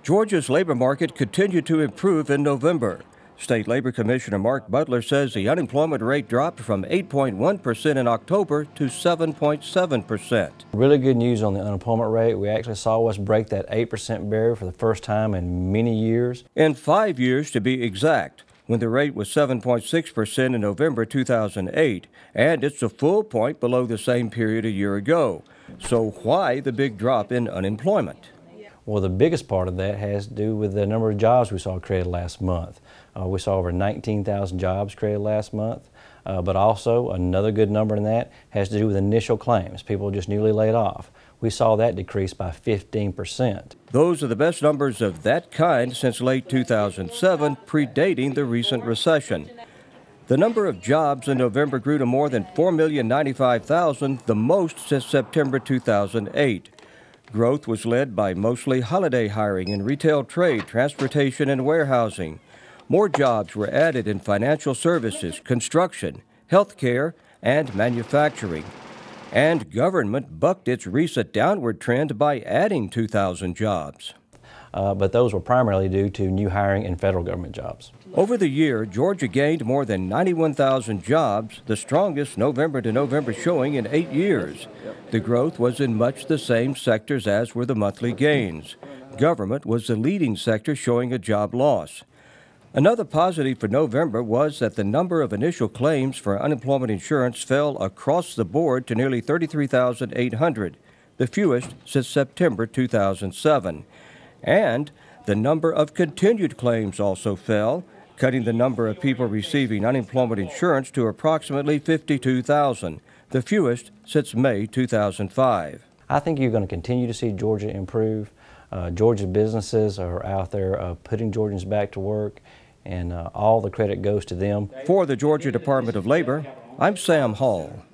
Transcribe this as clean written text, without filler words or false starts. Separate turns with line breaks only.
Georgia's labor market continued to improve in November. State Labor Commissioner Mark Butler says the unemployment rate dropped from 8.1% in October to 7.7%.
Really good news on the unemployment rate. We actually saw us break that 8% barrier for the first time in many years.
In 5 years, to be exact, when the rate was 7.6% in November 2008, and it's a full point below the same period a year ago. So why the big drop in unemployment?
Well, the biggest part of that has to do with the number of jobs we saw created last month. We saw over 19,000 jobs created last month, but also another good number in that has to do with initial claims, people just newly laid off. We saw that decrease by 15%.
Those are the best numbers of that kind since late 2007, predating the recent recession. The number of jobs in November grew to more than 4,095,000, the most since September 2008. Growth was led by mostly holiday hiring in retail trade, transportation, and warehousing. More jobs were added in financial services, construction, healthcare, and manufacturing. And government bucked its recent downward trend by adding 2,000 jobs.
But those were primarily due to new hiring in federal government jobs.
Over the year, Georgia gained more than 91,000 jobs, the strongest November to November showing in 8 years. The growth was in much the same sectors as were the monthly gains. Government was the leading sector, showing a job loss. Another positive for November was that the number of initial claims for unemployment insurance fell across the board to nearly 33,800, the fewest since September 2007. And the number of continued claims also fell, cutting the number of people receiving unemployment insurance to approximately 52,000, the fewest since May 2005.
I think you're going to continue to see Georgia improve. Georgia businesses are out there putting Georgians back to work, and all the credit goes to them.
For the Georgia Department of Labor, I'm Sam Hall.